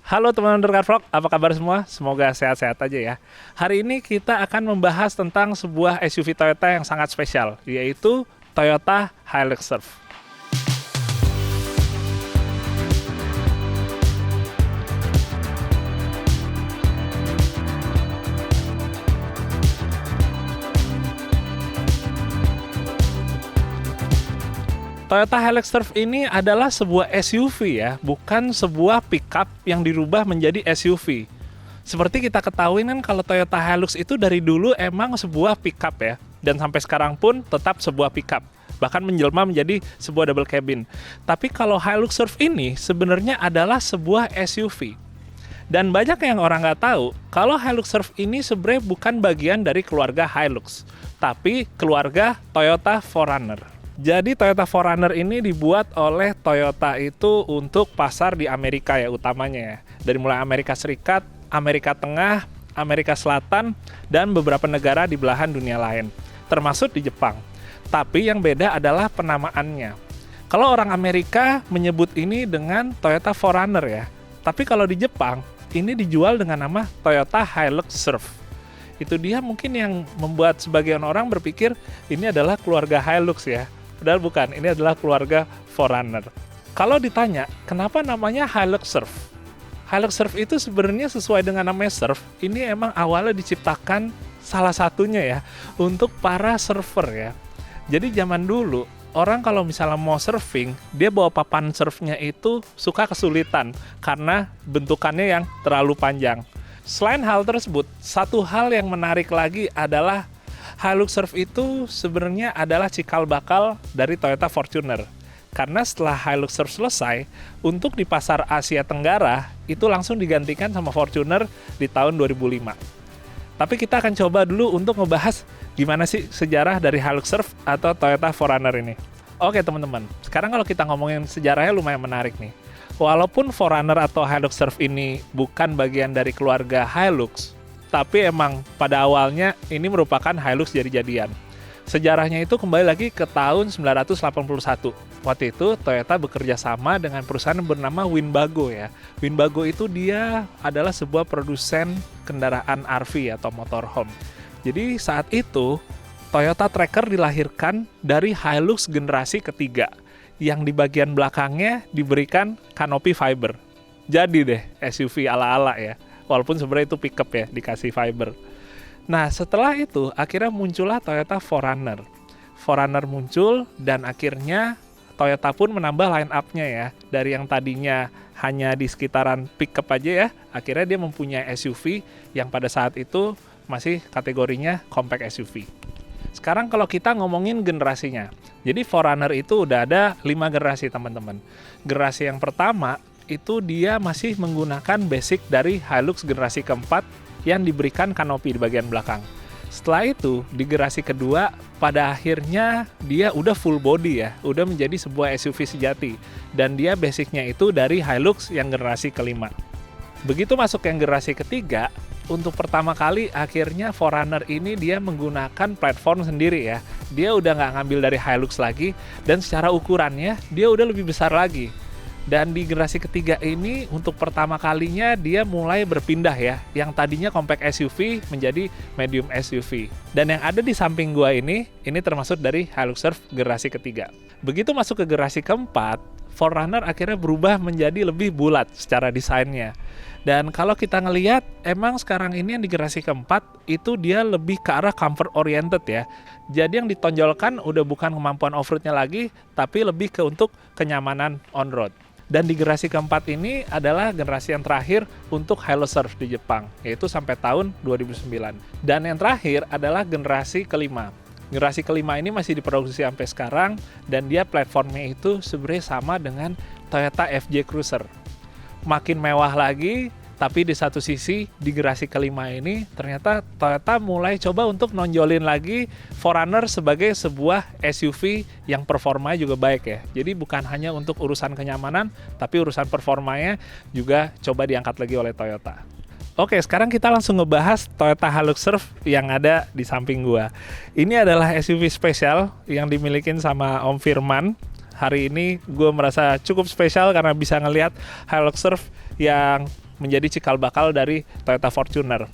Halo teman-teman Undercar Vlog, apa kabar semua? Semoga sehat-sehat aja ya. Hari ini kita akan membahas tentang sebuah SUV Toyota yang sangat spesial, yaitu Toyota Hilux Surf. Toyota Hilux Surf ini adalah sebuah SUV ya, bukan sebuah pickup yang dirubah menjadi SUV. Seperti kita ketahui kan kalau Toyota Hilux itu dari dulu emang sebuah pickup ya, dan sampai sekarang pun tetap sebuah pickup, bahkan menjelma menjadi sebuah double cabin. Tapi kalau Hilux Surf ini sebenarnya adalah sebuah SUV. Dan banyak yang orang nggak tahu, kalau Hilux Surf ini sebenarnya bukan bagian dari keluarga Hilux, tapi keluarga Toyota 4Runner. Jadi Toyota 4Runner ini dibuat oleh Toyota itu untuk pasar di Amerika ya utamanya ya. Dari mulai Amerika Serikat, Amerika Tengah, Amerika Selatan, dan beberapa negara di belahan dunia lain, termasuk di Jepang. Tapi yang beda adalah penamaannya. Kalau orang Amerika menyebut ini dengan Toyota 4Runner ya. Tapi kalau di Jepang, ini dijual dengan nama Toyota Hilux Surf. Itu dia mungkin yang membuat sebagian orang berpikir ini adalah keluarga Hilux ya. Padahal bukan, ini adalah keluarga 4Runner. Kalau ditanya, kenapa namanya Hilux Surf? Hilux Surf itu sebenarnya sesuai dengan namanya surf, ini emang awalnya diciptakan salah satunya ya, untuk para surfer ya. Jadi zaman dulu, orang kalau misalnya mau surfing, dia bawa papan surfnya itu suka kesulitan, karena bentukannya yang terlalu panjang. Selain hal tersebut, satu hal yang menarik lagi adalah Hilux Surf itu sebenarnya adalah cikal bakal dari Toyota Fortuner. Karena setelah Hilux Surf selesai, untuk di pasar Asia Tenggara, itu langsung digantikan sama Fortuner di tahun 2005. Tapi kita akan coba dulu untuk ngebahas gimana sih sejarah dari Hilux Surf atau Toyota 4Runner ini. Oke teman-teman, sekarang kalau kita ngomongin sejarahnya lumayan menarik nih. Walaupun 4Runner atau Hilux Surf ini bukan bagian dari keluarga Hilux, tapi emang pada awalnya ini merupakan Hilux jadi-jadian. Sejarahnya itu kembali lagi ke tahun 1981. Waktu itu Toyota bekerja sama dengan perusahaan yang bernama Winnebago ya. Winnebago itu dia adalah sebuah produsen kendaraan RV atau motorhome. Jadi saat itu Toyota Tracker dilahirkan dari Hilux generasi ketiga yang di bagian belakangnya diberikan kanopi fiber. Jadi deh SUV ala-ala ya. Walaupun sebenarnya itu pickup ya, dikasih fiber. Nah, setelah itu akhirnya muncullah Toyota 4Runner. 4Runner muncul dan akhirnya Toyota pun menambah line up-nya ya. Dari yang tadinya hanya di sekitaran pickup aja ya, akhirnya dia mempunyai SUV yang pada saat itu masih kategorinya compact SUV. Sekarang kalau kita ngomongin generasinya. Jadi 4Runner itu udah ada 5 generasi teman-teman. Generasi yang pertama itu dia masih menggunakan basic dari Hilux generasi keempat yang diberikan kanopi di bagian belakang. Setelah itu, di generasi kedua, pada akhirnya dia udah full body ya, udah menjadi sebuah SUV sejati. Dan dia basicnya itu dari Hilux yang generasi kelima. Begitu masuk yang generasi ketiga, untuk pertama kali akhirnya 4Runner ini dia menggunakan platform sendiri ya. Dia udah nggak ngambil dari Hilux lagi, dan secara ukurannya dia udah lebih besar lagi. Dan di generasi ketiga ini untuk pertama kalinya dia mulai berpindah ya. Yang tadinya compact SUV menjadi medium SUV. Dan yang ada di samping gua ini termasuk dari Hilux Surf generasi ketiga. Begitu masuk ke generasi keempat, 4Runner akhirnya berubah menjadi lebih bulat secara desainnya. Dan kalau kita ngelihat, emang sekarang ini yang di generasi keempat itu dia lebih ke arah comfort oriented ya. Jadi yang ditonjolkan udah bukan kemampuan off-roadnya lagi, tapi lebih ke untuk kenyamanan on-road. Dan di generasi keempat ini adalah generasi yang terakhir untuk Hilux Surf di Jepang, yaitu sampai tahun 2009. Dan yang terakhir adalah generasi kelima. Generasi kelima ini masih diproduksi sampai sekarang, dan dia platformnya itu sebenarnya sama dengan Toyota FJ Cruiser. Makin mewah lagi, tapi di satu sisi di generasi kelima ini ternyata Toyota mulai coba untuk nonjolin lagi 4Runner sebagai sebuah SUV yang performanya juga baik ya. Jadi bukan hanya untuk urusan kenyamanan, tapi urusan performanya juga coba diangkat lagi oleh Toyota. Oke, sekarang kita langsung ngebahas Toyota Hilux Surf yang ada di samping gua. Ini adalah SUV spesial yang dimiliki sama Om Firman. Hari ini gue merasa cukup spesial karena bisa ngelihat Hilux Surf yang menjadi cikal bakal dari Toyota Fortuner.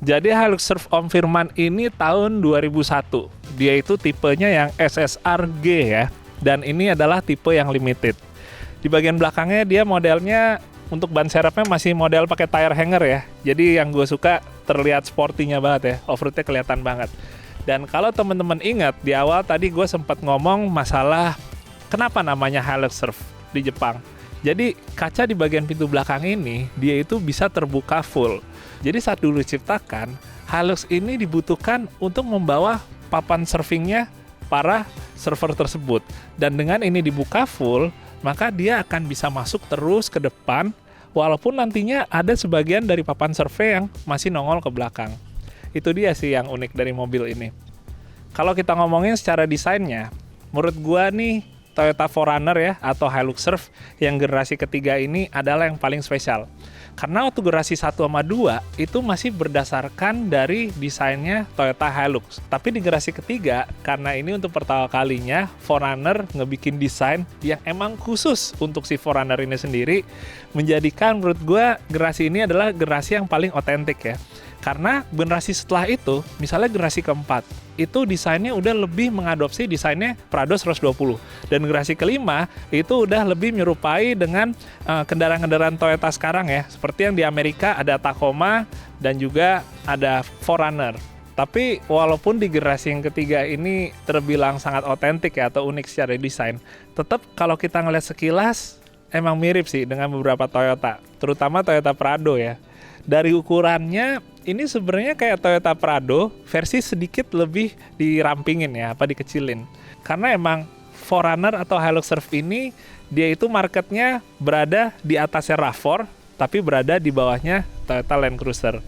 Jadi Hilux Surf Om Firman ini tahun 2001. Dia itu tipenya yang SSR-G ya. Dan ini adalah tipe yang limited. Di bagian belakangnya dia modelnya untuk ban serepnya masih model pakai tire hanger ya. Jadi yang gue suka terlihat sportinya banget ya. Off-roadnya kelihatan banget. Dan kalau teman-teman ingat di awal tadi gue sempat ngomong masalah kenapa namanya Hilux Surf di Jepang. Jadi kaca di bagian pintu belakang ini dia itu bisa terbuka full. Jadi saat dulu diciptakan, Hilux ini dibutuhkan untuk membawa papan surfingnya para surfer tersebut. Dan dengan ini dibuka full, maka dia akan bisa masuk terus ke depan, walaupun nantinya ada sebagian dari papan surfing yang masih nongol ke belakang. Itu dia sih yang unik dari mobil ini. Kalau kita ngomongin secara desainnya, menurut gua nih Toyota 4Runner ya, atau Hilux Surf yang generasi ketiga ini adalah yang paling spesial. Karena waktu generasi 1 sama 2 itu masih berdasarkan dari desainnya Toyota Hilux. Tapi di generasi ketiga, karena ini untuk pertama kalinya 4Runner ngebikin desain yang emang khusus untuk si 4Runner ini sendiri, menjadikan menurut gue generasi ini adalah generasi yang paling otentik ya. Karena generasi setelah itu, misalnya generasi keempat, itu desainnya udah lebih mengadopsi desainnya Prado 120. Dan generasi kelima, itu udah lebih menyerupai dengan kendaraan-kendaraan Toyota sekarang ya. Seperti yang di Amerika ada Tacoma dan juga ada 4Runner. Tapi walaupun di generasi yang ketiga ini terbilang sangat otentik ya, atau unik secara desain, tetap kalau kita ngeliat sekilas, emang mirip sih dengan beberapa Toyota. Terutama Toyota Prado ya. Dari ukurannya, ini sebenarnya kayak Toyota Prado, versi sedikit lebih dirampingin ya, apa dikecilin. Karena emang 4Runner atau Hilux Surf ini, dia itu marketnya berada di atasnya RAV4, tapi berada di bawahnya Toyota Land Cruiser.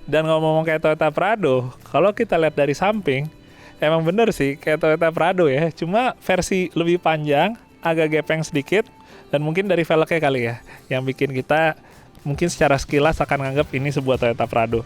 Dan ngomong-ngomong kayak Toyota Prado, kalau kita lihat dari samping, emang bener sih kayak Toyota Prado ya, cuma versi lebih panjang, agak gepeng sedikit, dan mungkin dari velgnya kali ya, yang bikin kita mungkin secara sekilas akan nganggap ini sebuah Toyota Prado.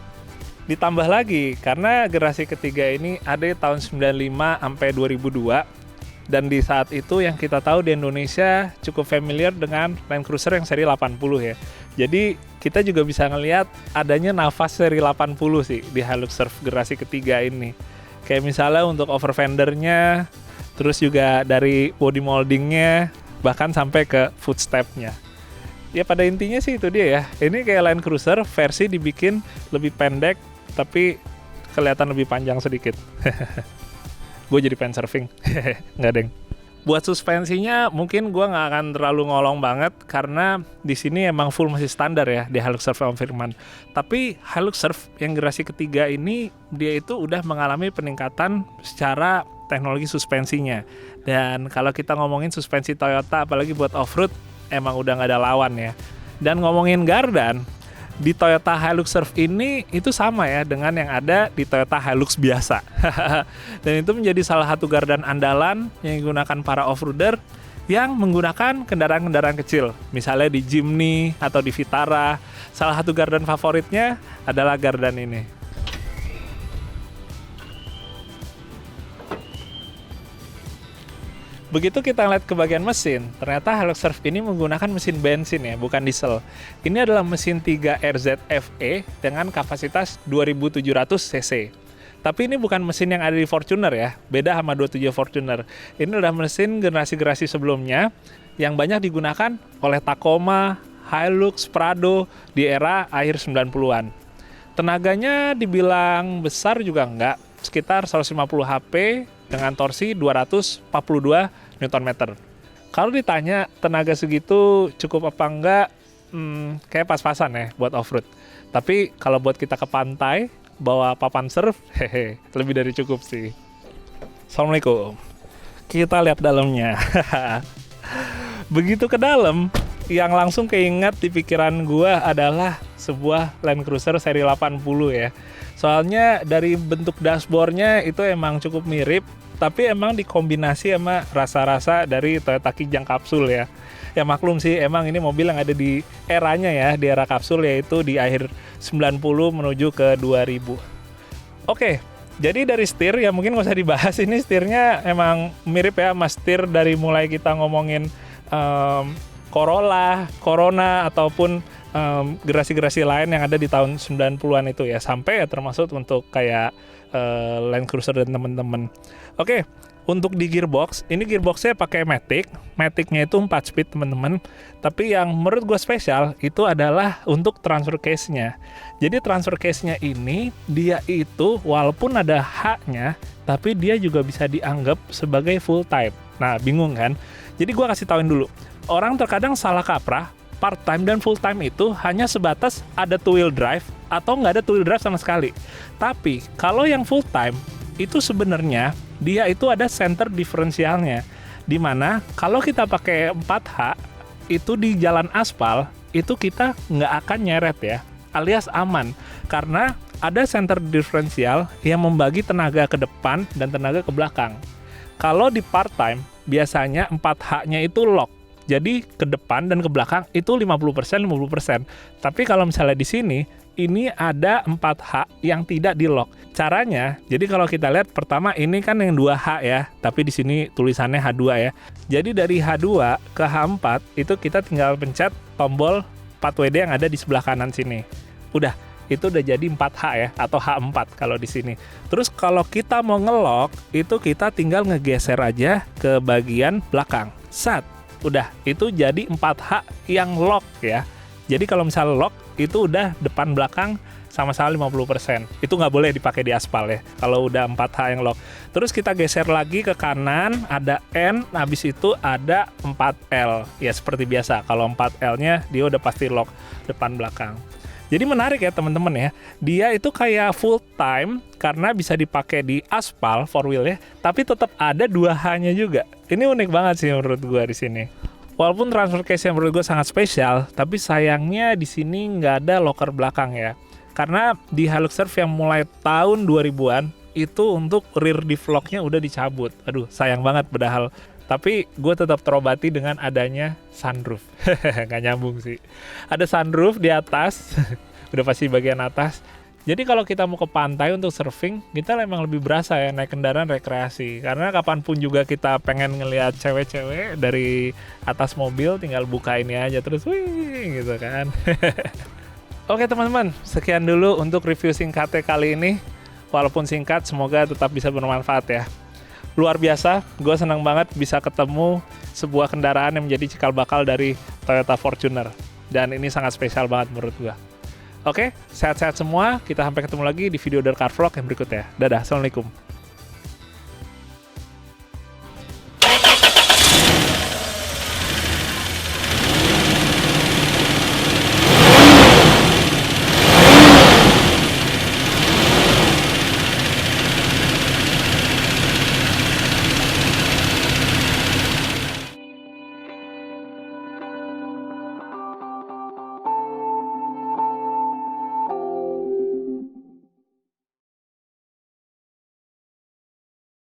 Ditambah lagi, karena generasi ketiga ini ada di tahun 95 sampai 2002, dan di saat itu yang kita tahu di Indonesia cukup familiar dengan Land Cruiser yang seri 80 ya. Jadi kita juga bisa ngelihat adanya nafas seri 80 sih di Hilux Surf generasi ketiga ini. Kayak misalnya untuk over fendernya, terus juga dari body moldingnya, bahkan sampai ke footstepnya. Ya pada intinya sih itu dia ya. Ini kayak Land Cruiser versi dibikin lebih pendek tapi kelihatan lebih panjang sedikit. Gue jadi pengen surfing. Nggak deng. Buat suspensinya mungkin gue nggak akan terlalu ngolong banget karena di sini emang full masih standar ya di Hilux Surf Om Firman. Tapi Hilux Surf yang generasi ketiga ini dia itu udah mengalami peningkatan secara teknologi suspensinya. Dan kalau kita ngomongin suspensi Toyota apalagi buat off-road, emang udah nggak ada lawan ya. Dan ngomongin gardan, di Toyota Hilux Surf ini itu sama ya dengan yang ada di Toyota Hilux biasa. Dan itu menjadi salah satu gardan andalan yang digunakan para off-roader yang menggunakan kendaraan-kendaraan kecil. Misalnya di Jimny atau di Vitara. Salah satu gardan favoritnya adalah gardan ini. Begitu kita lihat ke bagian mesin, ternyata Hilux Surf ini menggunakan mesin bensin ya, bukan diesel. Ini adalah mesin 3RZ FE dengan kapasitas 2700 cc. Tapi ini bukan mesin yang ada di Fortuner ya, beda sama 27 Fortuner. Ini adalah mesin generasi-generasi sebelumnya yang banyak digunakan oleh Tacoma, Hilux, Prado di era akhir 90-an. Tenaganya dibilang besar juga enggak, sekitar 150 HP dengan torsi 242 Nm. Kalau ditanya tenaga segitu cukup apa enggak, kayak pas-pasan ya buat off-road. Tapi kalau buat kita ke pantai, bawa papan surf, lebih dari cukup sih. Assalamualaikum. Kita lihat dalamnya. Begitu ke dalam, yang langsung keinget di pikiran gua adalah sebuah Land Cruiser seri 80 ya. Soalnya dari bentuk dashboardnya itu emang cukup mirip, tapi emang dikombinasi sama rasa-rasa dari Toyota Kijang kapsul ya. Ya maklum sih, emang ini mobil yang ada di eranya ya, di era kapsul, yaitu di akhir 90 menuju ke 2000. Oke, jadi dari setir ya mungkin nggak usah dibahas, ini setirnya emang mirip ya sama setir dari mulai kita ngomongin Corolla, Corona, ataupun gerasi-gerasi lain yang ada di tahun 90-an itu ya, sampai ya termasuk untuk kayak Land Cruiser dan teman-teman. Oke, untuk di gearbox, ini gearboxnya pakai Matic. Maticnya itu 4 speed teman-teman. Tapi yang menurut gue spesial itu adalah untuk transfer case-nya. Jadi transfer case-nya ini dia itu walaupun ada H-nya, tapi dia juga bisa dianggap sebagai full type. Nah, bingung kan? Jadi gue kasih tauin dulu. Orang terkadang salah kaprah, part time dan full time itu hanya sebatas ada two wheel drive atau nggak ada two wheel drive sama sekali. Tapi kalau yang full time itu sebenarnya dia itu ada center diferensialnya, di mana kalau kita pakai 4H itu di jalan aspal itu kita nggak akan nyeret ya, alias aman, karena ada center diferensial yang membagi tenaga ke depan dan tenaga ke belakang. Kalau di part time biasanya 4H-nya itu lock, jadi ke depan dan ke belakang itu 50%. Tapi kalau misalnya di sini ini ada 4H yang tidak di lock. Caranya, jadi kalau kita lihat pertama ini kan yang 2H ya, tapi di sini tulisannya H2 ya. Jadi dari H2 ke H4 itu kita tinggal pencet tombol 4WD yang ada di sebelah kanan sini. Udah, itu udah jadi 4H ya, atau H4 kalau di sini. Terus kalau kita mau nge-lock, itu kita tinggal ngegeser aja ke bagian belakang. Sat, udah, itu jadi 4H yang lock ya. Jadi kalau misalnya lock, itu udah depan belakang sama-sama 50%. Itu nggak boleh dipakai di aspal ya, kalau udah 4H yang lock. Terus kita geser lagi ke kanan, ada N, habis itu ada 4L. Ya seperti biasa, kalau 4L-nya dia udah pasti lock depan belakang. Jadi menarik ya teman-teman ya, dia itu kayak full time karena bisa dipakai di aspal 4 wheel ya, tapi tetap ada 2H-nya juga. Ini unik banget sih menurut gua di sini. Walaupun transfer case yang menurut gue sangat spesial, tapi sayangnya di sini nggak ada locker belakang ya. Karena di Hilux Surf yang mulai tahun 2000-an, itu untuk rear diff lock-nya udah dicabut. Aduh, sayang banget padahal. Tapi gue tetap terobati dengan adanya sunroof. Nggak nyambung sih. Ada sunroof di atas, udah pasti bagian atas. Jadi kalau kita mau ke pantai untuk surfing, kita memang lebih berasa ya naik kendaraan rekreasi. Karena kapanpun juga kita pengen ngelihat cewek-cewek dari atas mobil, tinggal buka ini aja terus, wih gitu kan. Oke teman-teman, sekian dulu untuk review singkatnya kali ini. Walaupun singkat, semoga tetap bisa bermanfaat ya. Luar biasa, gue senang banget bisa ketemu sebuah kendaraan yang menjadi cikal bakal dari Toyota Fortuner. Dan ini sangat spesial banget menurut gue. Oke, sehat-sehat semua. Kita sampai ketemu lagi di video dari Car Vlog yang berikutnya. Dadah, assalamualaikum.